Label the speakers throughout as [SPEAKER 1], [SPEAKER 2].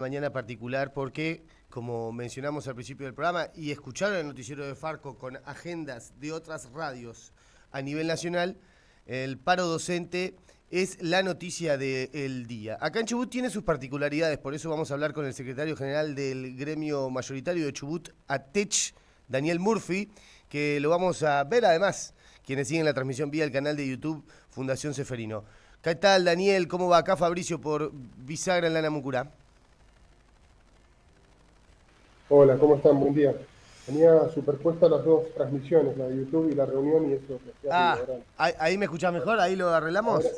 [SPEAKER 1] Mañana particular porque, como mencionamos al principio del programa, y escucharon el noticiero de Farco con agendas de otras radios a nivel nacional, el paro docente es la noticia del día. Acá en Chubut tiene sus particularidades, por eso vamos a hablar con el secretario general del gremio mayoritario de Chubut, ATECH, Daniel Murphy, que lo vamos a ver además, quienes siguen la transmisión vía el canal de YouTube Fundación Ceferino. ¿Qué tal, Daniel? ¿Cómo va? Acá Fabricio por Bisagra en Lana Mucurá.
[SPEAKER 2] Hola, ¿cómo están? Buen día. Tenía superpuestas las dos transmisiones, la de YouTube y la reunión, y eso me hacía ruido.
[SPEAKER 1] Ah, ahí me escuchás mejor, ahí lo
[SPEAKER 2] Ahora
[SPEAKER 1] arreglamos.
[SPEAKER 2] sí,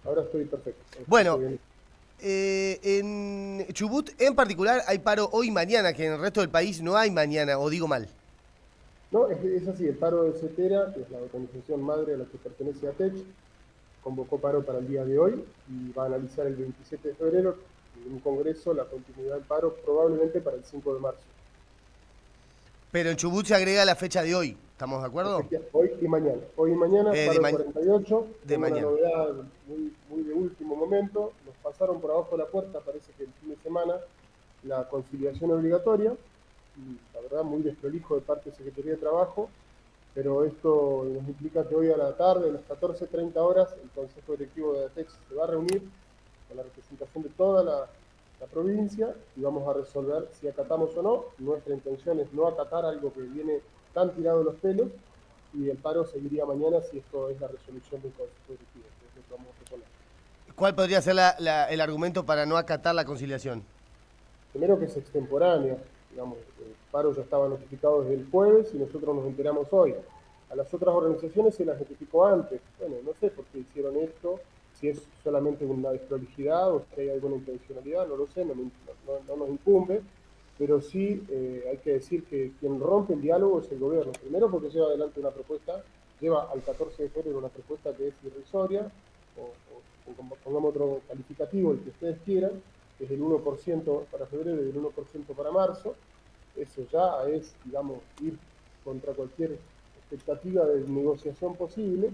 [SPEAKER 2] ahora estoy perfecto, ahora escucho
[SPEAKER 1] Bueno,
[SPEAKER 2] bien.
[SPEAKER 1] en Chubut en particular hay paro hoy y mañana, que en el resto del país no hay mañana, o digo mal.
[SPEAKER 2] No, es así, el paro de CETERA, que es la organización madre a la que pertenece a TECH, convocó paro para el día de hoy y va a analizar el 27 de febrero en un congreso la continuidad del paro probablemente para el 5 de marzo.
[SPEAKER 1] Pero en Chubut se agrega la fecha de hoy, ¿estamos de acuerdo?
[SPEAKER 2] Hoy y mañana. Hoy y mañana,
[SPEAKER 1] Eh, de,
[SPEAKER 2] paro de
[SPEAKER 1] ma
[SPEAKER 2] 48.
[SPEAKER 1] de
[SPEAKER 2] Tengo una
[SPEAKER 1] mañana.
[SPEAKER 2] novedad muy de último momento. Nos pasaron por abajo de la puerta, parece que el fin de semana, la conciliación obligatoria. Y la verdad, muy desprolijo de parte de Secretaría de Trabajo. Pero esto nos implica que hoy a la tarde, a las 14:30 horas, el Consejo Directivo de ATEX se va a reunir con la representación de toda la provincia y vamos a resolver si acatamos o no. Nuestra intención es no acatar algo que viene tan tirado de los pelos y el paro seguiría mañana si esto es la resolución del Consejo Directivo, que es lo que vamos a proponer.
[SPEAKER 1] ¿Cuál podría ser el argumento para no acatar la conciliación?
[SPEAKER 2] Primero que es extemporánea, digamos, el paro ya estaba notificado desde el jueves y nosotros nos enteramos hoy. A las otras organizaciones se las notificó antes. Bueno, no sé por qué hicieron esto, si es solamente una desprolijidad o si hay alguna intencionalidad, no lo sé, no nos incumbe, pero sí hay que decir que quien rompe el diálogo es el gobierno. Primero porque lleva adelante una propuesta, lleva al 14 de febrero una propuesta que es irrisoria, o pongamos otro calificativo, el que ustedes quieran, que es del 1% para febrero y del 1% para marzo. Eso ya es, digamos, ir contra cualquier expectativa de negociación posible.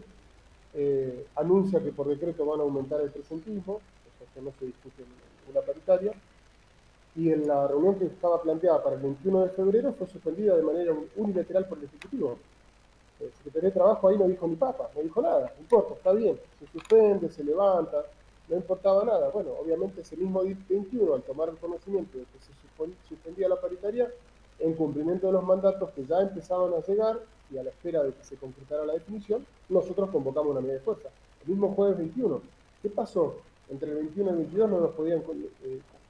[SPEAKER 2] Anuncia que por decreto van a aumentar el presentismo, cosa que no se discute en la paritaria, y en la reunión que estaba planteada para el 21 de febrero fue suspendida de manera unilateral por el Ejecutivo. El Secretario de Trabajo ahí no dijo ni papa, no dijo nada, no importa, está bien, se suspende, se levanta, no importaba nada. Bueno, obviamente ese mismo 21, al tomar el conocimiento de que se suspendía la paritaria, en cumplimiento de los mandatos que ya empezaban a llegar y a la espera de que se concretara la definición, nosotros convocamos una medida de fuerza. El mismo jueves 21. ¿Qué pasó? Entre el 21 y el 22 no nos podían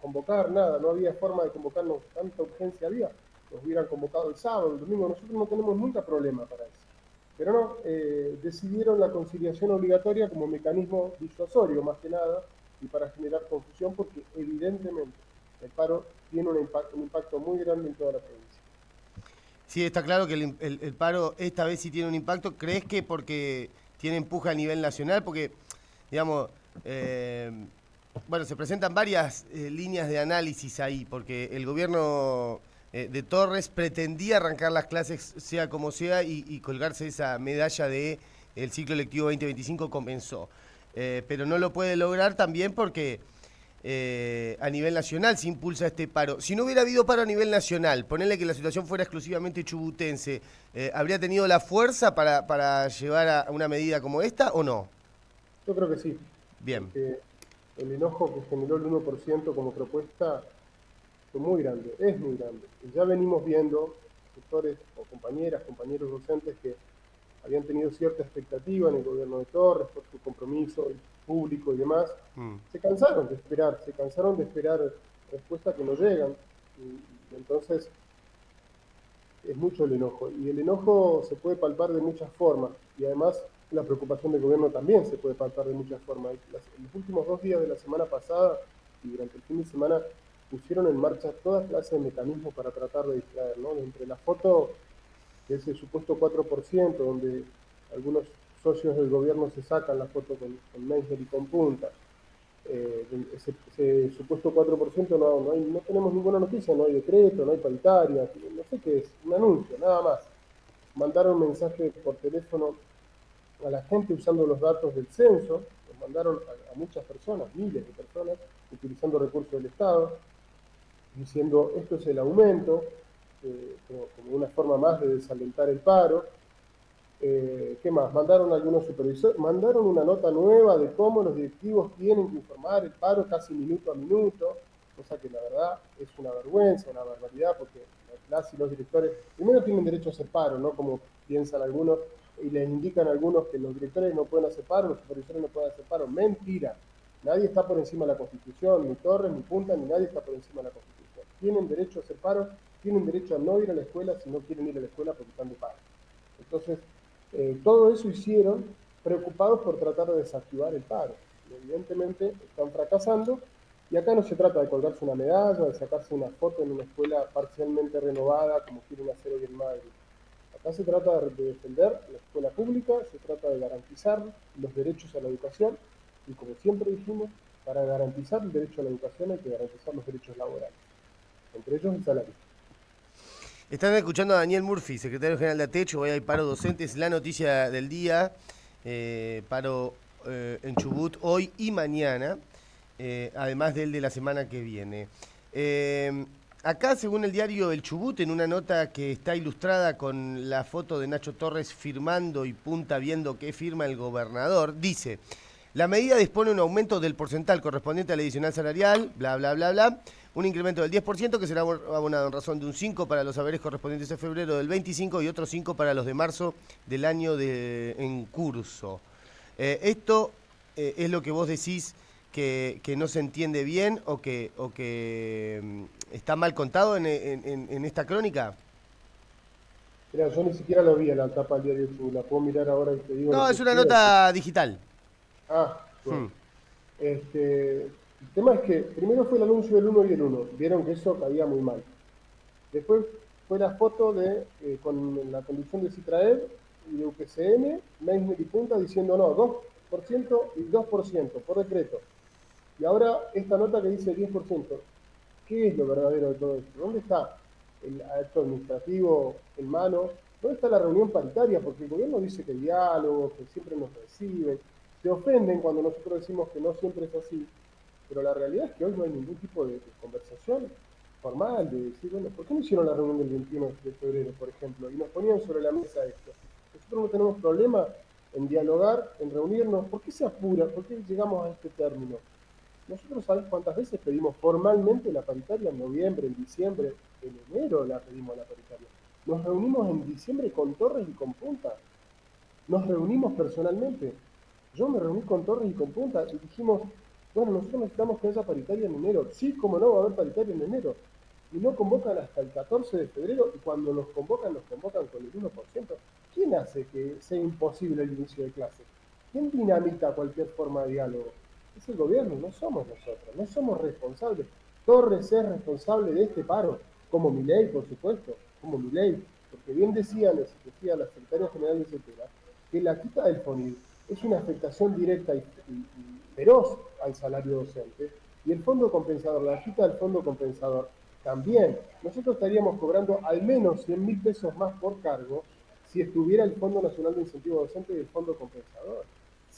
[SPEAKER 2] convocar nada, no había forma de convocarnos, tanta urgencia había. Nos hubieran convocado el sábado, el domingo, nosotros no tenemos nunca problema para eso. Pero no, decidieron la conciliación obligatoria como mecanismo disuasorio, más que nada, y para generar confusión, porque evidentemente el paro tiene un impacto muy grande en toda la provincia.
[SPEAKER 1] Sí, está claro que el paro esta vez sí tiene un impacto. ¿Crees que porque tiene empuje a nivel nacional? Porque, digamos, eh, bueno, se presentan varias líneas de análisis ahí, porque el gobierno de Torres pretendía arrancar las clases sea como sea y colgarse esa medalla de el ciclo lectivo 2025 comenzó. Pero no lo puede lograr también porque a nivel nacional se impulsa este paro. Si no hubiera habido paro a nivel nacional, ponerle que la situación fuera exclusivamente chubutense, ¿habría tenido la fuerza para llevar a una medida como esta o no?
[SPEAKER 2] Yo creo que sí,
[SPEAKER 1] Bien.
[SPEAKER 2] porque el enojo que generó el 1% como propuesta fue muy grande, es muy grande. Y ya venimos viendo sectores o compañeras, compañeros docentes que habían tenido cierta expectativa en el gobierno de Torres por su compromiso público y demás,
[SPEAKER 1] Mm.
[SPEAKER 2] se cansaron de esperar respuestas que no llegan. Y entonces es mucho el enojo. Y el enojo se puede palpar de muchas formas. Y además la preocupación del gobierno también se puede palpar de muchas formas. En los últimos 2 días de la semana pasada y durante el fin de semana pusieron en marcha todas clases de mecanismos para tratar de distraer, ¿no? Entre la foto de ese supuesto 4%, donde algunos socios del gobierno se sacan la foto con Meissner y con Punta. Ese supuesto 4% no tenemos ninguna noticia, no hay decreto, no hay paritaria, no sé qué es, un anuncio, nada más. Mandaron mensaje por teléfono a la gente usando los datos del censo, los mandaron a muchas personas, miles de personas, utilizando recursos del Estado. diciendo esto es el aumento, como una forma más de desalentar el paro. ¿Qué más? Mandaron algunos supervisores, mandaron una nota nueva de cómo los directivos tienen que informar el paro casi minuto a minuto, cosa que la verdad es una vergüenza, una barbaridad, porque las y los directores primero tienen derecho a hacer paro, ¿no? Como piensan algunos, y les indican a algunos que los directores no pueden hacer paro, los supervisores no pueden hacer paro. Mentira. Nadie está por encima de la Constitución, ni Torres, ni Punta, ni nadie está por encima de la Constitución. Tienen derecho a hacer paro, tienen derecho a no ir a la escuela si no quieren ir a la escuela porque están de paro. Entonces, todo eso hicieron preocupados por tratar de desactivar el paro. Evidentemente están fracasando y acá no se trata de colgarse una medalla, de sacarse una foto en una escuela parcialmente renovada como quieren hacer hoy en Madrid. Acá se trata de defender la escuela pública, se trata de garantizar los derechos a la educación y como siempre dijimos, para garantizar el derecho a la educación hay que garantizar los derechos laborales, entre ellos el salario.
[SPEAKER 1] Están escuchando a Daniel Murphy, secretario general de ATECH. Hoy hay paro docente, es la noticia del día. Paro en Chubut hoy y mañana, además del de la semana que viene. Acá, según el diario El Chubut, en una nota que está ilustrada con la foto de Nacho Torres firmando y Punta viendo qué firma el gobernador, dice: la medida dispone un aumento del porcental correspondiente al adicional salarial, bla, bla, bla, bla, un incremento del 10% que será abonado en razón de un 5 para los haberes correspondientes a febrero del 25 y otro 5 para los de marzo del año en curso. Esto es lo que vos decís que no se entiende bien o que está mal contado en esta crónica.
[SPEAKER 2] Mira, yo ni siquiera lo vi en la tapa del diario Chubut, la puedo mirar ahora y te digo.
[SPEAKER 1] No, es una nota digital.
[SPEAKER 2] Bueno. El tema es que primero fue el anuncio del 1 y el 1. Vieron que eso caía muy mal. Después fue la foto con la conducción de Citraed y de UPCN, Meissner y Punta diciendo no, 2% y 2% por decreto. Y ahora esta nota que dice 10%. ¿Qué es lo verdadero de todo esto? ¿Dónde está el acto administrativo en mano? ¿Dónde está la reunión paritaria? Porque el gobierno dice que hay diálogo, que siempre nos reciben. Se ofenden cuando nosotros decimos que no siempre es así, pero la realidad es que hoy no hay ningún tipo de conversación formal, de decir, bueno, ¿por qué no hicieron la reunión del 21 de febrero, por ejemplo? Y nos ponían sobre la mesa esto. Nosotros no tenemos problema en dialogar, en reunirnos. ¿Por qué se apura? ¿Por qué llegamos a este término? Nosotros, ¿sabes cuántas veces pedimos formalmente la paritaria? En noviembre, en diciembre, en enero la pedimos la paritaria. Nos reunimos en diciembre con Torres y con Punta. Nos reunimos personalmente. Yo me reuní con Torres y con Punta y dijimos, bueno, nosotros necesitamos que haya paritaria en enero. Sí, como no va a haber paritaria en enero. Y no convocan hasta el 14 de febrero y cuando los convocan con el 1%. ¿Quién hace que sea imposible el inicio de clases? ¿Quién dinamita cualquier forma de diálogo? Es el gobierno, no somos nosotros, no somos responsables. Torres es responsable de este paro, como Milei, por supuesto, como Milei, porque bien decía la secretaria general de Cepeda, que la quita del FONID es una afectación directa y feroz al salario docente, y el fondo compensador, la quita del fondo compensador, también. Nosotros estaríamos cobrando al menos 100.000 pesos más por cargo si estuviera el Fondo Nacional de Incentivo Docente y el fondo compensador.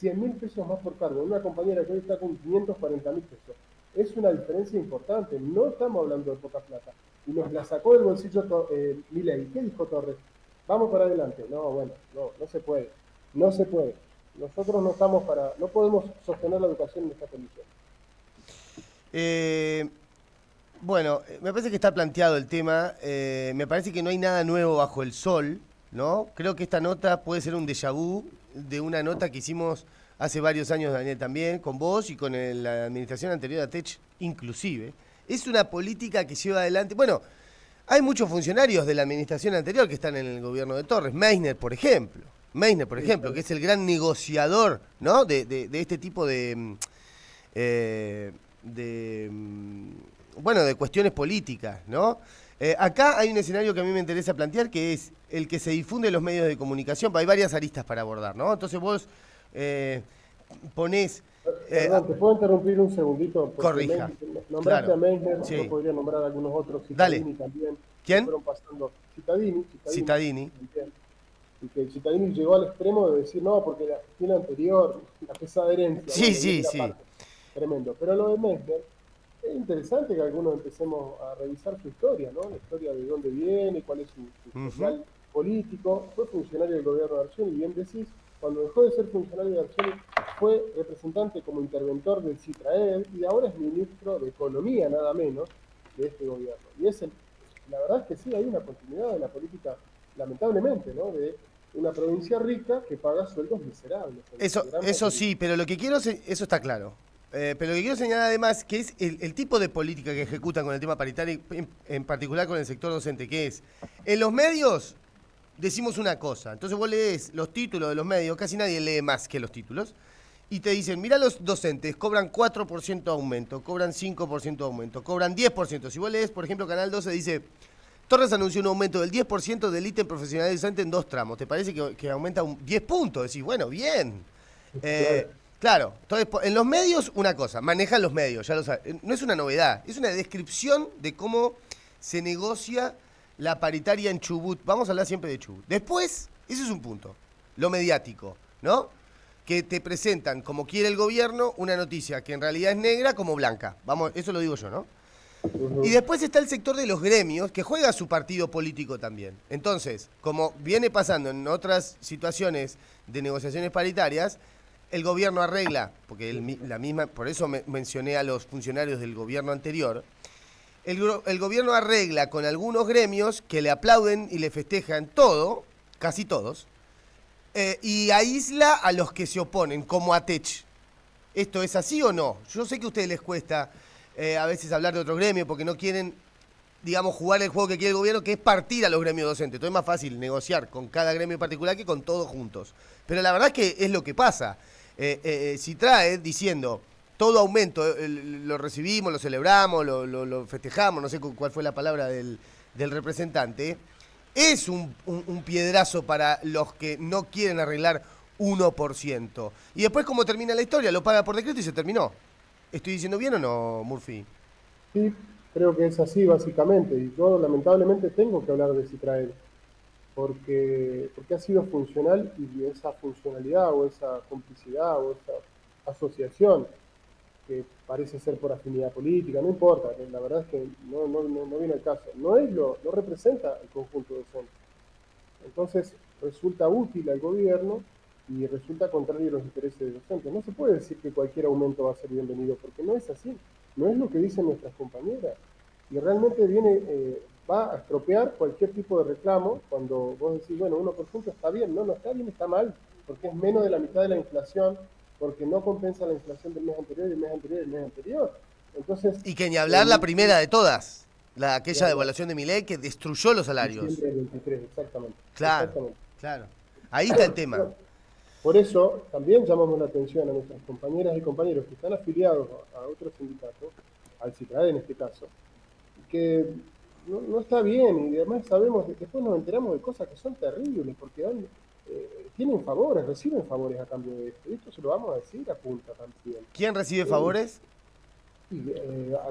[SPEAKER 2] 100.000 pesos más por cargo. Una compañera que hoy está con 540.000 pesos. Es una diferencia importante. No estamos hablando de poca plata. Y nos la sacó del bolsillo Milei. ¿Qué dijo Torres? Vamos para adelante. No, bueno, no se puede. No se puede. Nosotros no podemos sostener la educación en esta condición.
[SPEAKER 1] Bueno, me parece que está planteado el tema. Me parece que no hay nada nuevo bajo el sol, ¿no? Creo que esta nota puede ser un déjà vu de una nota que hicimos hace varios años, Daniel, también, con vos y con la administración anterior de ATECH, inclusive. Es una política que lleva adelante... Bueno, hay muchos funcionarios de la administración anterior que están en el gobierno de Torres. Meissner, por ejemplo, que es el gran negociador, ¿no? de este tipo de cuestiones políticas, ¿no? Acá hay un escenario que a mí me interesa plantear, que es el que se difunde en los medios de comunicación. Hay varias aristas para abordar, ¿no? Entonces vos ponés...
[SPEAKER 2] Perdón, ¿te puedo interrumpir un segundito?
[SPEAKER 1] Corrija.
[SPEAKER 2] Nombraste
[SPEAKER 1] claro.
[SPEAKER 2] a Meissner,
[SPEAKER 1] Sí.
[SPEAKER 2] yo podría nombrar a algunos otros,
[SPEAKER 1] Cittadini
[SPEAKER 2] también.
[SPEAKER 1] ¿Quién?
[SPEAKER 2] Fueron pasando. Cittadini.
[SPEAKER 1] Cittadini.
[SPEAKER 2] Y que Cittadini llegó al extremo de decir, no, porque la gestión anterior, la pesada herencia.
[SPEAKER 1] Sí.
[SPEAKER 2] Tremendo. Pero lo de Meissner, Es interesante que algunos empecemos a revisar su historia, ¿no? La historia de dónde viene, cuál es su
[SPEAKER 1] Ujú.
[SPEAKER 2] historial político. Fue funcionario del gobierno de Arcioni, y bien decís, cuando dejó de ser funcionario de Arcioni fue representante como interventor del CITRAED y ahora es ministro de Economía, nada menos, de este gobierno. Y la verdad es que sí, hay una continuidad de la política, lamentablemente, ¿no? De una provincia rica que paga sueldos miserables en gran
[SPEAKER 1] Eso
[SPEAKER 2] mayoría.
[SPEAKER 1] sí, pero lo que quiero, eso está claro. Pero lo que quiero señalar además que es el tipo de política que ejecutan con el tema paritario, en particular con el sector docente, que es, en los medios decimos una cosa, entonces vos lees los títulos de los medios, casi nadie lee más que los títulos, y te dicen, mira los docentes, cobran 4% de aumento, cobran 5% de aumento, cobran 10%. Si vos lees, por ejemplo, Canal 12 dice, Torres anunció un aumento del 10% del ítem profesionalizante en 2 tramos. ¿Te parece que aumenta 10 puntos? Decís, bueno, bien.
[SPEAKER 2] Claro.
[SPEAKER 1] Claro, entonces en los medios una cosa, manejan los medios, ya lo sabes. No es una novedad, es una descripción de cómo se negocia la paritaria en Chubut. Vamos a hablar siempre de Chubut. Después, ese es un punto, lo mediático, ¿no? Que te presentan, como quiere el gobierno, una noticia que en realidad es negra como blanca. Vamos, eso lo digo yo, ¿no? Y
[SPEAKER 2] Ujú.
[SPEAKER 1] después está el sector de los gremios, que juega su partido político también. Entonces, como viene pasando en otras situaciones de negociaciones paritarias, el gobierno arregla, porque la misma, por eso mencioné a los funcionarios del gobierno anterior, el gobierno arregla con algunos gremios que le aplauden y le festejan todo, casi todos, y aísla a los que se oponen, como a Tech. ¿Esto es así o no? Yo sé que a ustedes les cuesta a veces hablar de otro gremio porque no quieren, digamos, jugar el juego que quiere el gobierno, que es partir a los gremios docentes. Entonces es más fácil negociar con cada gremio en particular que con todos juntos. Pero la verdad es que es lo que pasa. Si trae diciendo todo aumento, lo recibimos, lo celebramos, lo festejamos, no sé cuál fue la palabra del representante, es un piedrazo para los que no quieren arreglar 1%. Y después, ¿cómo termina la historia? Lo paga por decreto y se terminó. ¿Estoy diciendo bien o no, Murphy?
[SPEAKER 2] Sí, creo que es así básicamente, y yo lamentablemente tengo que hablar de Citrael, porque ha sido funcional y esa funcionalidad o esa complicidad o esa asociación que parece ser por afinidad política, no importa, la verdad es que no viene al caso, no representa el conjunto docente. Entonces resulta útil al gobierno y resulta contrario a los intereses de los docentes. No se puede decir que cualquier aumento va a ser bienvenido, porque no es así, no es lo que dicen nuestras compañeras. Y realmente va a estropear cualquier tipo de reclamo cuando vos decís, bueno, 1% está bien, no está bien, está mal, porque es menos de la mitad de la inflación, porque no compensa la inflación del mes anterior, y el mes anterior, y el mes anterior. Entonces,
[SPEAKER 1] Y que ni hablar la
[SPEAKER 2] en,
[SPEAKER 1] primera de todas, aquella
[SPEAKER 2] claro,
[SPEAKER 1] devaluación de Milei que destruyó los salarios.
[SPEAKER 2] diciembre del 23, exactamente,
[SPEAKER 1] Claro,
[SPEAKER 2] exactamente.
[SPEAKER 1] claro. Ahí está el tema.
[SPEAKER 2] Bueno, por eso también llamamos la atención a nuestras compañeras y compañeros que están afiliados a otros sindicatos, al CITRAE en este caso, que no está bien y además sabemos, después nos enteramos de cosas que son terribles porque tienen favores, reciben favores a cambio de esto. Y esto se lo vamos a decir a punta también.
[SPEAKER 1] ¿Quién recibe
[SPEAKER 2] Eh,
[SPEAKER 1] favores?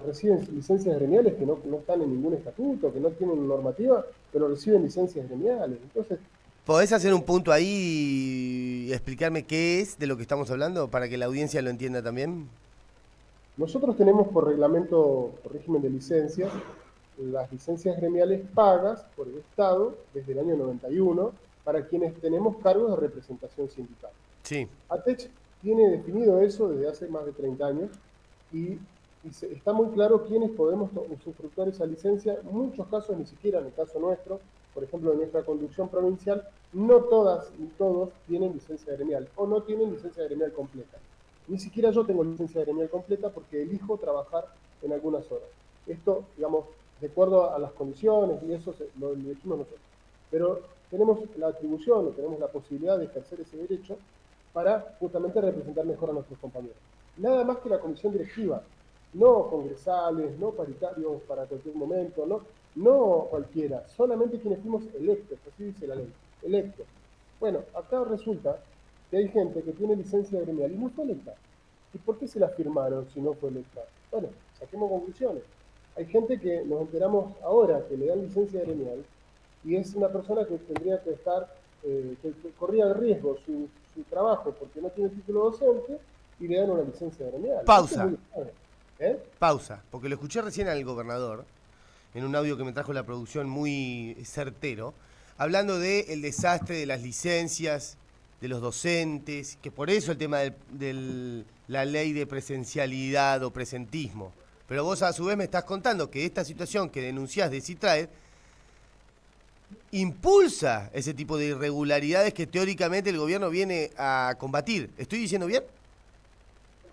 [SPEAKER 2] Reciben licencias gremiales que no están en ningún estatuto, que no tienen normativa, pero reciben licencias gremiales. Entonces,
[SPEAKER 1] ¿Podés hacer un punto ahí y explicarme qué es de lo que estamos hablando para que la audiencia lo entienda también?
[SPEAKER 2] nosotros tenemos por reglamento, por régimen de licencias, las licencias gremiales pagas por el Estado desde el año 91 para quienes tenemos cargos de representación sindical.
[SPEAKER 1] Sí.
[SPEAKER 2] ATECH tiene definido eso desde hace más de 30 años y está muy claro quiénes podemos usufructuar esa licencia. En muchos casos, ni siquiera en el caso nuestro, por ejemplo, en nuestra conducción provincial, no todas ni todos tienen licencia gremial o no tienen licencia gremial completa. Ni siquiera yo tengo licencia gremial completa porque elijo trabajar en algunas horas. Esto, digamos, de acuerdo a las condiciones y eso lo elegimos nosotros. Pero tenemos la atribución o tenemos la posibilidad de ejercer ese derecho para justamente representar mejor a nuestros compañeros. Nada más que la comisión directiva, no congresales, no paritarios para cualquier momento, no cualquiera, solamente quienes fuimos electos, así dice la ley, electos. Bueno, acá resulta que hay gente que tiene licencia gremial y no fue electa. ¿Y por qué se la firmaron si no fue electa? Bueno, saquemos conclusiones. Hay gente que nos enteramos ahora que le dan licencia gremial y es una persona que tendría que estar, que corría de riesgo su trabajo porque no tiene título docente y le dan una licencia gremial. Esto es
[SPEAKER 1] Pausa.
[SPEAKER 2] muy grave. ¿Eh?
[SPEAKER 1] Pausa, porque lo escuché recién al gobernador, en un audio que me trajo la producción muy certero, hablando del desastre de las licencias, de los docentes, que por eso el tema de la ley de presencialidad o presentismo. Pero vos a su vez me estás contando que esta situación que denunciás de CITRAED impulsa ese tipo de irregularidades que teóricamente el gobierno viene a combatir. ¿Estoy diciendo bien?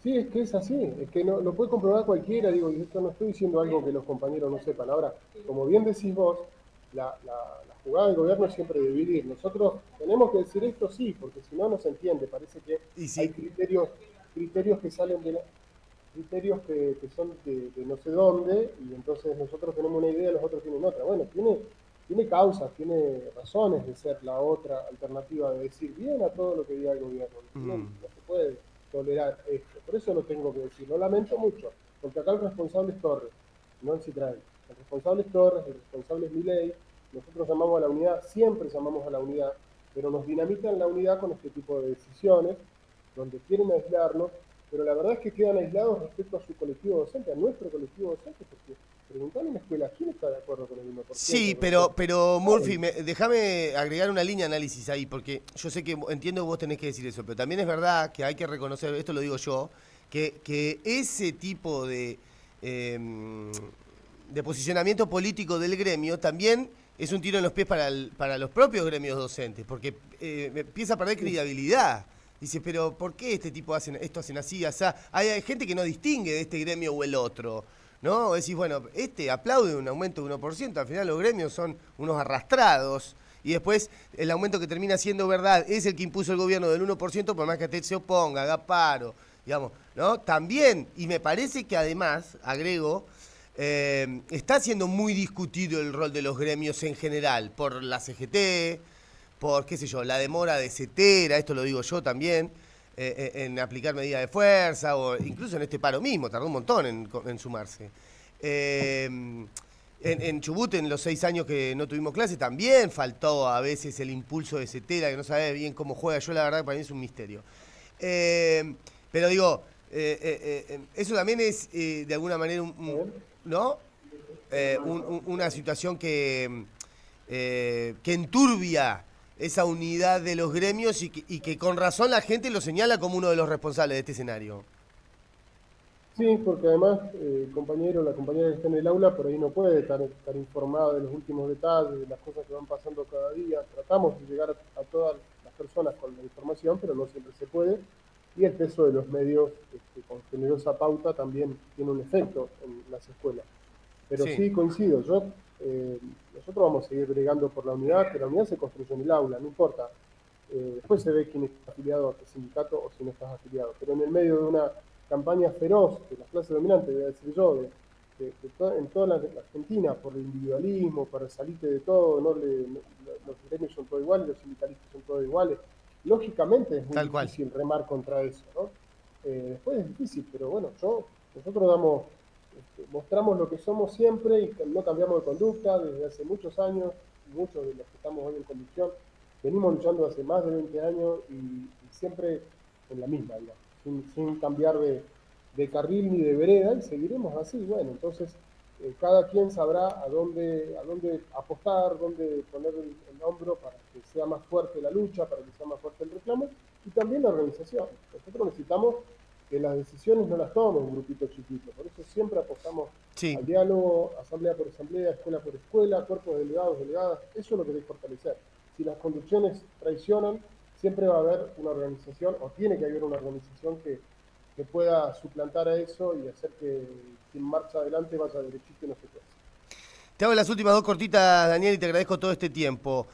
[SPEAKER 2] Sí, es que es así, es que no, lo puede comprobar cualquiera, digo, y esto no estoy diciendo algo que los compañeros no sepan. Ahora, como bien decís vos, la jugada del gobierno es siempre dividir. Nosotros tenemos que decir esto sí, porque si no, no se entiende. Parece que
[SPEAKER 1] Y
[SPEAKER 2] hay
[SPEAKER 1] sí.
[SPEAKER 2] criterios que salen de criterios que son de no sé dónde, y entonces nosotros tenemos una idea, los otros tienen otra. Bueno, tiene causas, tiene razones de ser la otra alternativa, de decir bien a todo lo que diga el gobierno. No, no se puede tolerar esto. Por eso lo tengo que decir. Lo lamento mucho, porque acá el responsable es Torres, no el Citrae. El responsable es Torres, el responsable es Milei. Nosotros llamamos a la unidad, siempre llamamos a la unidad, pero nos dinamitan la unidad con este tipo de decisiones, donde quieren aislarnos, pero la verdad es que quedan aislados respecto a su colectivo docente, a nuestro colectivo docente, porque preguntarle en la escuela, ¿quién está de acuerdo con el 1%?
[SPEAKER 1] Sí, pero Murphy, déjame agregar una línea de análisis ahí, porque yo sé que entiendo que vos tenés que decir eso, pero también es verdad que hay que reconocer, esto lo digo yo, que ese tipo de posicionamiento político del gremio también es un tiro en los pies para los propios gremios docentes, porque empieza a perder credibilidad. Dice, pero ¿por qué este tipo hacen así, así? Hay gente que no distingue de este gremio o el otro, ¿no? Decís, bueno, aplaude un aumento de 1%, al final los gremios son unos arrastrados, y después el aumento que termina siendo verdad es el que impuso el gobierno del 1%, por más que usted se oponga, haga paro, digamos, ¿no? También, y me parece que además, agrego, está siendo muy discutido el rol de los gremios en general, por la CGT, por, qué sé yo, la demora de Cetera, esto lo digo yo también, en aplicar medidas de fuerza, o incluso en este paro mismo, tardó un montón en sumarse. En Chubut, en los 6 años que no tuvimos clase, también faltó a veces el impulso de Cetera, que no sabe bien cómo juega. Yo la verdad que para mí es un misterio. Pero digo, eso también es de alguna manera ¿no? Una situación que enturbia esa unidad de los gremios y que con razón la gente lo señala como uno de los responsables de este escenario.
[SPEAKER 2] Sí, porque además el compañero, la compañera que está en el aula, por ahí no puede estar informada de los últimos detalles, de las cosas que van pasando cada día. Tratamos de llegar a todas las personas con la información, pero no siempre se puede. Y el peso de los medios con generosa pauta también tiene un efecto en las escuelas. Pero sí coincido, nosotros vamos a seguir bregando por la unidad, que la unidad se construye en el aula, no importa. Después se ve quién está afiliado a qué sindicato o si no estás afiliado. Pero en el medio de una campaña feroz de las clases dominantes, voy a decir yo, en toda la Argentina, por el individualismo, para salirte de todo, los gremios son todos iguales, los sindicalistas son todos iguales. Lógicamente es muy difícil remar contra eso, ¿no? Después es difícil, pero bueno, nosotros mostramos lo que somos siempre y no cambiamos de conducta desde hace muchos años, muchos de los que estamos hoy en conducción venimos luchando hace más de 20 años y siempre en la misma, digamos, sin cambiar de carril ni de vereda, y seguiremos así. Bueno, entonces cada quien sabrá a dónde apostar, dónde poner el hombro para que sea más fuerte la lucha, para que sea más fuerte el reclamo, y también la organización. Nosotros necesitamos que las decisiones no las tome un grupito chiquito, por eso siempre apostamos al diálogo, asamblea por asamblea, escuela por escuela, cuerpos de delegados, delegadas, eso es lo que hay que fortalecer. Si las conducciones traicionan, siempre va a haber una organización, o tiene que haber una organización que pueda suplantar a eso y hacer que quien marcha adelante vaya derechito y no se quede.
[SPEAKER 1] Te hago las últimas 2 cortitas, Daniel, y te agradezco todo este tiempo.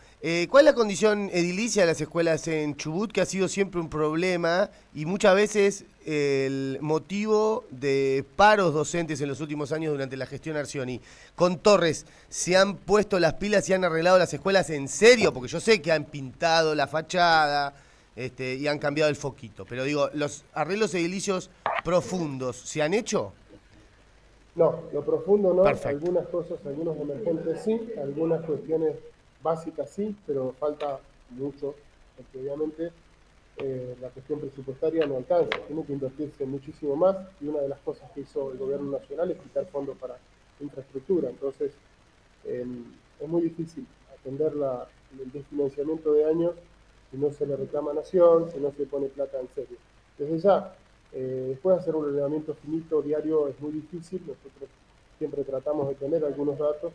[SPEAKER 1] ¿Cuál es la condición edilicia de las escuelas en Chubut, que ha sido siempre un problema y muchas veces el motivo de paros docentes en los últimos años durante la gestión Arcioni? Con Torres, ¿se han puesto las pilas y han arreglado las escuelas en serio? Porque yo sé que han pintado la fachada y han cambiado el foquito, pero digo, ¿los arreglos edilicios profundos se han hecho?
[SPEAKER 2] No, lo profundo no.
[SPEAKER 1] Perfecto.
[SPEAKER 2] Algunas cosas, algunos emergentes sí, algunas cuestiones básicas sí, pero falta mucho, porque obviamente la cuestión presupuestaria no alcanza, tiene que invertirse muchísimo más, y una de las cosas que hizo el gobierno nacional es quitar fondos para infraestructura. Entonces, es muy difícil atender el desfinanciamiento de años si no se le reclama a Nación, si no se pone plata en serio. Desde ya, después de hacer un relevamiento finito diario es muy difícil, nosotros siempre tratamos de tener algunos datos,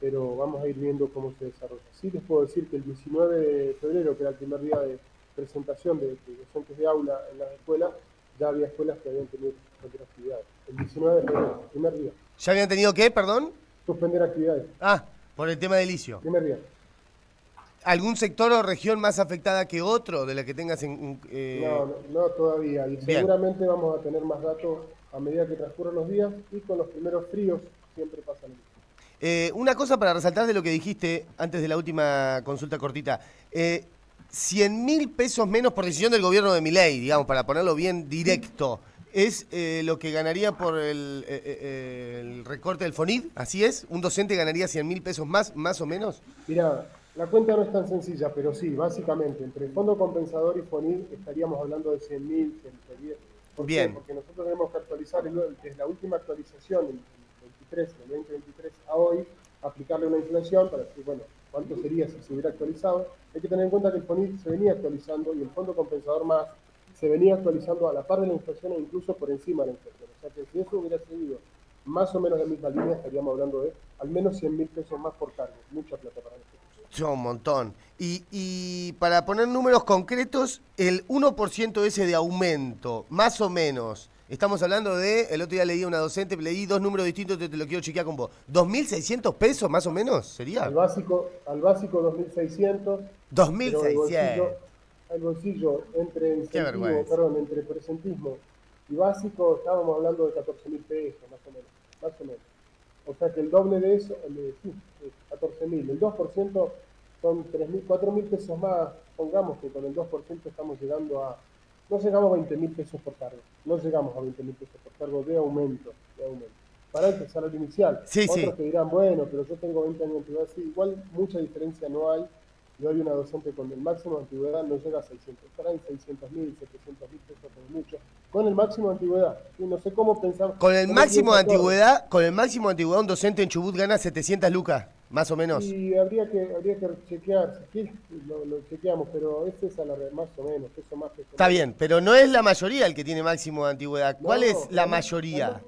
[SPEAKER 2] pero vamos a ir viendo cómo se desarrolla. Sí les puedo decir que el 19 de febrero, que era el primer día de presentación de docentes de aula en las escuelas, ya había escuelas que habían tenido que suspender actividades. El 19 de febrero, primer día.
[SPEAKER 1] ¿Ya habían tenido qué, perdón?
[SPEAKER 2] Suspender actividades.
[SPEAKER 1] Ah, por el tema del licio.
[SPEAKER 2] Primer día.
[SPEAKER 1] ¿Algún sector o región más afectada que otro de la que tengas
[SPEAKER 2] No todavía. Y
[SPEAKER 1] Bien.
[SPEAKER 2] seguramente vamos a tener más datos a medida que transcurren los días, y con los primeros fríos siempre pasa lo mismo.
[SPEAKER 1] Una cosa para resaltar de lo que dijiste antes de la última consulta cortita. 100.000 pesos menos por decisión del gobierno de Milei, digamos, para ponerlo bien directo, es lo que ganaría por el recorte del FONID, ¿así es? ¿Un docente ganaría 100.000 pesos más o menos?
[SPEAKER 2] Mirá, la cuenta no es tan sencilla, pero sí, básicamente, entre el Fondo Compensador y FONID estaríamos hablando de 100.000, 110. ¿Por qué?
[SPEAKER 1] Bien.
[SPEAKER 2] Porque nosotros tenemos que actualizar, desde la última actualización, el 2023 a hoy, aplicarle una inflación para decir, bueno, ¿cuánto sería si se hubiera actualizado? Hay que tener en cuenta que el FONID se venía actualizando y el Fondo Compensador más se venía actualizando a la par de la inflación e incluso por encima de la inflación. O sea que si eso hubiera seguido más o menos la misma línea, estaríamos hablando de al menos 100.000 pesos más por cargo. Mucha plata para nosotros.
[SPEAKER 1] Un montón. Y para poner números concretos, el 1% ese de aumento, más o menos, estamos hablando de, el otro día leí a una docente, leí dos números distintos, te lo quiero chequear con vos. ¿2.600 pesos más o menos sería?
[SPEAKER 2] Al básico 2.600.
[SPEAKER 1] 2.600.
[SPEAKER 2] El bolsillo entre
[SPEAKER 1] Qué vergüenza.
[SPEAKER 2] entre presentismo y básico, estábamos hablando de 14.000 pesos, más o menos. O sea que el doble de eso, 14.000. El 2% son 3.000, 4.000 pesos más. Pongamos que con el 2% estamos llegando a, no llegamos a 20.000 pesos por cargo. No llegamos a 20.000 pesos por cargo de aumento. Para el salario inicial.
[SPEAKER 1] Sí,
[SPEAKER 2] Otros
[SPEAKER 1] sí.
[SPEAKER 2] te dirán, bueno, pero yo tengo 20 años de antigüedad. Sí, igual mucha diferencia no hay. Y hoy una docente con el máximo de antigüedad no llega a 600. Estará en 600.000, 700.000 pesos por mucho. Con el máximo de antigüedad. Sí, no sé cómo pensar.
[SPEAKER 1] Con el máximo de antigüedad, un docente en Chubut gana 700 lucas, más o menos.
[SPEAKER 2] Y habría que chequear, si quieres lo chequeamos, pero ese es a la red, más o menos, peso más, peso
[SPEAKER 1] Está
[SPEAKER 2] menos.
[SPEAKER 1] bien, pero no es la mayoría el que tiene máximo de antigüedad. ¿Cuál
[SPEAKER 2] No,
[SPEAKER 1] es la
[SPEAKER 2] no,
[SPEAKER 1] mayoría?
[SPEAKER 2] no.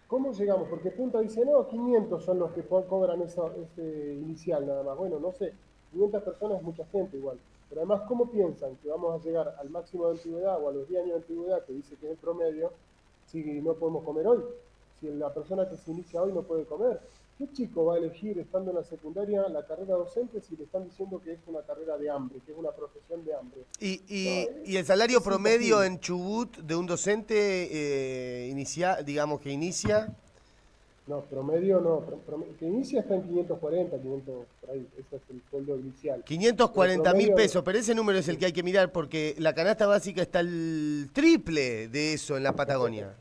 [SPEAKER 2] ¿Cómo llegamos? Porque Punta dice, no, 500 son los que cobran ese inicial nada más. Bueno, no sé, 500 personas es mucha gente igual. Pero además, ¿cómo piensan que vamos a llegar al máximo de antigüedad o a los 10 años de antigüedad, que dice que es el promedio, si no podemos comer hoy? Si la persona que se inicia hoy no puede comer. ¿Qué chico va a elegir, estando en la secundaria, la carrera docente si le están diciendo que es una carrera de hambre, que es una profesión de hambre?
[SPEAKER 1] ¿Y el salario
[SPEAKER 2] es
[SPEAKER 1] promedio
[SPEAKER 2] imposible.
[SPEAKER 1] en Chubut de un docente digamos que inicia?
[SPEAKER 2] No, promedio no. Que inicia está en 540, 500, por ahí. Ese es el sueldo inicial.
[SPEAKER 1] 540.000 pesos, pero ese número es el que hay que mirar porque la canasta básica está el triple de eso en la Patagonia.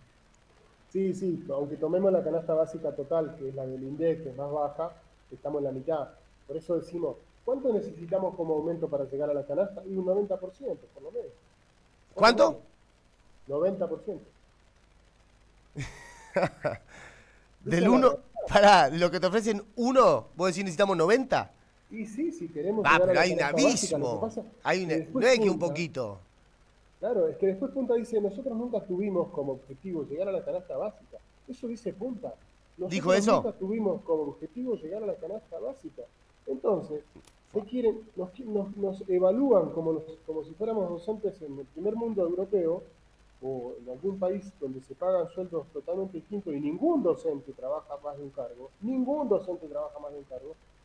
[SPEAKER 2] Sí, sí, aunque tomemos la canasta básica total, que es la del INDEC, que es más baja, estamos en la mitad. Por eso decimos, ¿cuánto necesitamos como aumento para llegar a la canasta? Y un 90%, por lo menos.
[SPEAKER 1] ¿Cuánto?
[SPEAKER 2] 90%.
[SPEAKER 1] Del 1, pará, de lo que te ofrecen 1, vos decís necesitamos 90.
[SPEAKER 2] Y sí, si queremos
[SPEAKER 1] Va,
[SPEAKER 2] llegar a
[SPEAKER 1] pero
[SPEAKER 2] la
[SPEAKER 1] hay un
[SPEAKER 2] canasta básica, lo que
[SPEAKER 1] abismo.
[SPEAKER 2] pasa
[SPEAKER 1] No
[SPEAKER 2] después
[SPEAKER 1] es que un
[SPEAKER 2] Punta,
[SPEAKER 1] poquito.
[SPEAKER 2] claro, es que después Punta dice, nosotros nunca tuvimos como objetivo llegar a la canasta básica. Eso dice Punta.
[SPEAKER 1] ¿Dijo
[SPEAKER 2] Nosotros
[SPEAKER 1] eso?
[SPEAKER 2] nunca tuvimos como objetivo llegar a la canasta básica. Entonces, ¿qué quieren? Nos evalúan como si fuéramos docentes en el primer mundo europeo o en algún país donde se pagan sueldos totalmente distintos y ningún docente trabaja más de un cargo,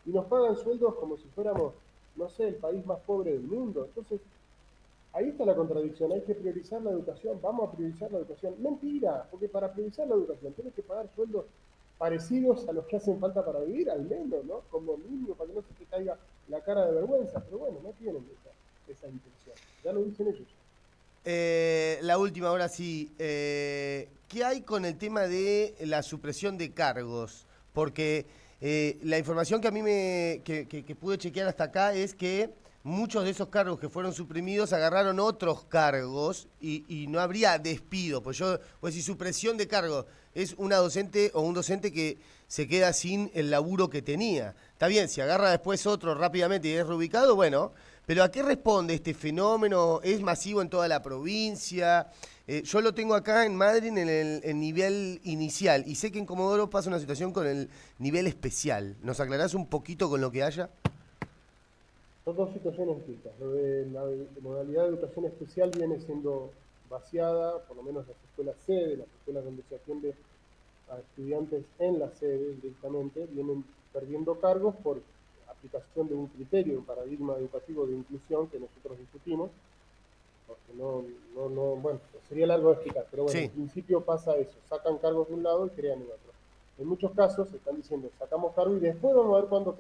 [SPEAKER 2] y nos pagan sueldos como si fuéramos, no sé, el país más pobre del mundo. Entonces, ahí está la contradicción, hay que priorizar la educación, vamos a priorizar la educación. Mentira, porque para priorizar la educación tienes que pagar sueldos parecidos a los que hacen falta para vivir, al menos, ¿no? Como mínimo, para que no se te caiga la cara de vergüenza. Pero bueno, no tienen esa intención, ya lo dicen ellos.
[SPEAKER 1] La última, ahora sí. ¿Qué hay con el tema de la supresión de cargos? Porque la información que a mí que pude chequear hasta acá es que muchos de esos cargos que fueron suprimidos agarraron otros cargos y no habría despido. Pues si supresión de cargos es una docente o un docente que se queda sin el laburo que tenía. Está bien, si agarra después otro rápidamente y es reubicado, bueno, pero ¿a qué responde este fenómeno? ¿Es masivo en toda la provincia? Yo lo tengo acá en Madrid en el nivel inicial y sé que en Comodoro pasa una situación con el nivel especial. ¿Nos aclarás un poquito con lo que haya?
[SPEAKER 2] Son dos situaciones distintas. Lo de la modalidad de educación especial viene siendo vaciada, por lo menos las escuelas sede, las escuelas donde se atiende a estudiantes en la sede directamente, vienen perdiendo cargos por aplicación de un criterio, un paradigma educativo de inclusión que nosotros discutimos, porque bueno, sería largo de explicar, pero bueno,
[SPEAKER 1] Sí.
[SPEAKER 2] en principio pasa eso, sacan cargos de un lado y crean en otro. En muchos casos se están diciendo, sacamos cargo y después vamos a ver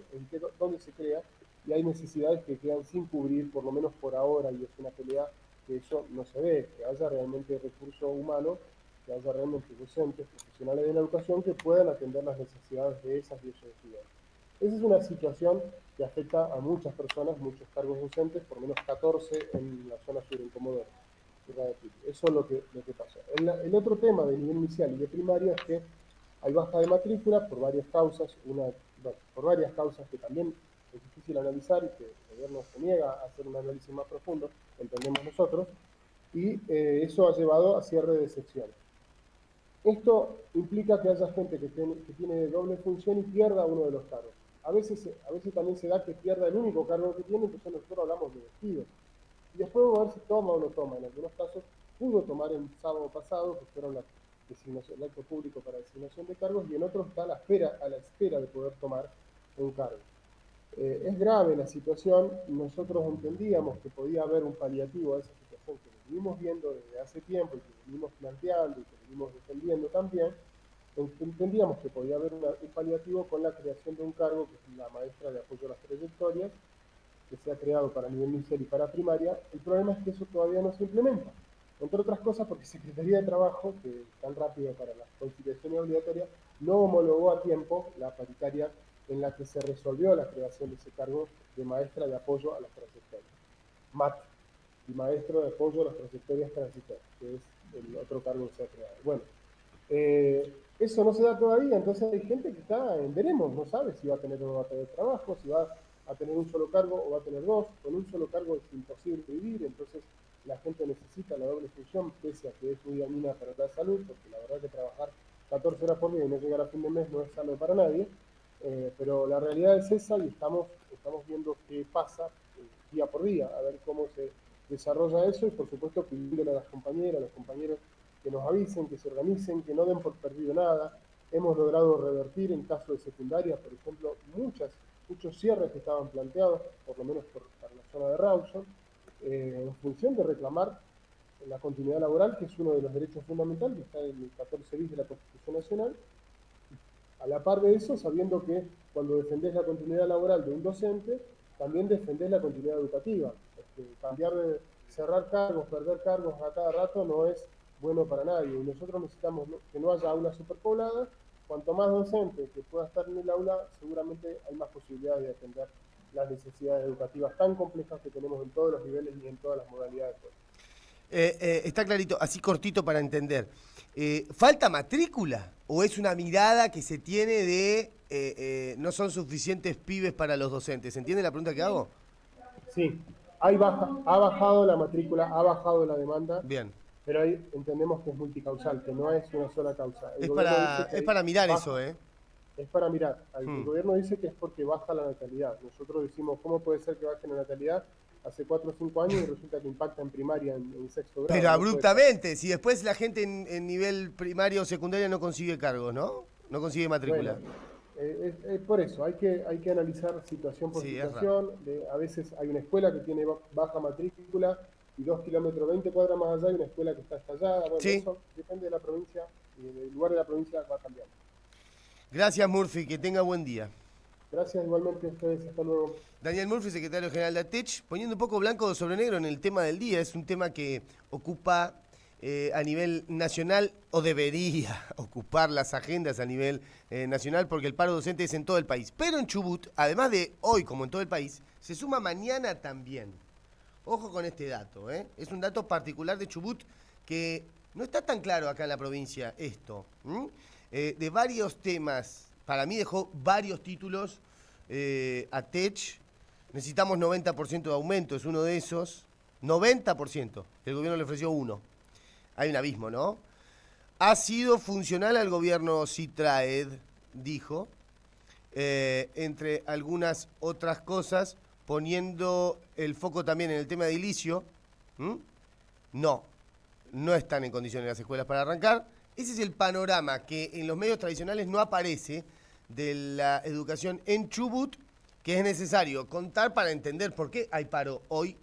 [SPEAKER 2] dónde se crea, y hay necesidades que quedan sin cubrir, por lo menos por ahora, y es una pelea que eso no se ve, que haya realmente recurso humano, que haya realmente docentes, profesionales de la educación que puedan atender las necesidades de esas y esos estudiantes. Esa es una situación que afecta a muchas personas, muchos cargos docentes, por lo menos 14 en la zona sur, en Comodoro. Eso es lo que pasa. El otro tema de nivel inicial y de primaria es que hay baja de matrícula por varias causas, por varias causas que también es difícil analizar y que el gobierno se niega a hacer un análisis más profundo, entendemos nosotros, y eso ha llevado a cierre de secciones. Esto implica que haya gente que tiene doble función y pierda uno de los cargos. A veces también se da que pierda el único cargo que tiene, entonces nosotros hablamos de despidos. Y después vamos a ver si toma o no toma. En algunos casos pudo tomar el sábado pasado, que fueron el acto público para designación de cargos, y en otros está a la espera de poder tomar un cargo. Es grave la situación, nosotros entendíamos que podía haber un paliativo a esa situación que venimos viendo desde hace tiempo y que venimos planteando y que venimos defendiendo también. Entendíamos que podía haber un paliativo con la creación de un cargo, que es la maestra de apoyo a las trayectorias, que se ha creado para nivel inicial y para primaria. El problema es que eso todavía no se implementa, entre otras cosas porque Secretaría de Trabajo, que es tan rápido para la conciliación obligatoria, no homologó a tiempo la paritaria en la que se resolvió la creación de ese cargo de maestra de apoyo a las trayectorias. MAT, y maestro de apoyo a las trayectorias transitorias, que es el otro cargo que se ha creado. Bueno, eso no se da todavía, entonces hay gente que está en veremos, no sabe si va a tener o no va a tener trabajo, si va a tener un solo cargo o va a tener dos. Con un solo cargo es imposible vivir, entonces la gente necesita la doble función, pese a que es muy dañina para la salud, porque la verdad que trabajar 14 horas por día y no llegar a fin de mes no es salvo para nadie. Pero la realidad es esa y estamos viendo qué pasa día por día, a ver cómo se desarrolla eso y por supuesto pidiéndole a las compañeras, a los compañeros que nos avisen, que se organicen, que no den por perdido nada. Hemos logrado revertir en caso de secundaria, por ejemplo, muchos cierres que estaban planteados, por lo menos para la zona de Rawson, en función de reclamar la continuidad laboral, que es uno de los derechos fundamentales, que está en el 14 bis de la Constitución Nacional. A la par de eso, sabiendo que cuando defendés la continuidad laboral de un docente, también defendés la continuidad educativa. Cerrar cargos, perder cargos a cada rato no es bueno para nadie. Y nosotros necesitamos que no haya aulas superpobladas. Cuanto más docente que pueda estar en el aula, seguramente hay más posibilidades de atender las necesidades educativas tan complejas que tenemos en todos los niveles y en todas las modalidades.
[SPEAKER 1] Está clarito, así cortito para entender. ¿Falta matrícula? ¿O es una mirada que se tiene de no son suficientes pibes para los docentes? ¿Se entiende la pregunta que hago?
[SPEAKER 2] Sí, ha bajado la matrícula, ha bajado la demanda.
[SPEAKER 1] Bien.
[SPEAKER 2] Pero ahí entendemos que es multicausal, que no es una sola causa.
[SPEAKER 1] Es para mirar eso, ¿eh?
[SPEAKER 2] Es para mirar. El gobierno dice que es porque baja la natalidad. Nosotros decimos, ¿cómo puede ser que baje la natalidad hace 4 o 5 años y resulta que impacta en primaria, en sexto grado?
[SPEAKER 1] Pero abruptamente, si después la gente en nivel primario o secundario no consigue cargos, ¿no? No consigue matrícula.
[SPEAKER 2] Bueno, por eso, hay que analizar situación por situación. A veces hay una escuela que tiene baja matrícula y 2 kilómetros, 20 cuadras más allá hay una escuela que está estallada. Bueno, sí. Eso depende de la provincia y del lugar de la provincia va cambiando.
[SPEAKER 1] Gracias, Murphy, que tenga buen día.
[SPEAKER 2] Gracias igualmente a ustedes, hasta luego.
[SPEAKER 1] Daniel Murphy, secretario general de ATECH, poniendo un poco blanco sobre negro en el tema del día. Es un tema que ocupa a nivel nacional, o debería ocupar las agendas a nivel nacional, porque el paro docente es en todo el país. Pero en Chubut, además de hoy, como en todo el país, se suma mañana también. Ojo con este dato, ¿eh? Es un dato particular de Chubut que no está tan claro acá en la provincia esto. De varios temas, para mí dejó varios títulos a Tech. Necesitamos 90% de aumento, es uno de esos. 90%. El gobierno le ofreció uno. Hay un abismo, ¿no? Ha sido funcional al gobierno Citraed, dijo, entre algunas otras cosas, poniendo el foco también en el tema de edilicio. No están en condiciones las escuelas para arrancar. Ese es el panorama que en los medios tradicionales no aparece de la educación en Chubut, que es necesario contar para entender por qué hay paro hoy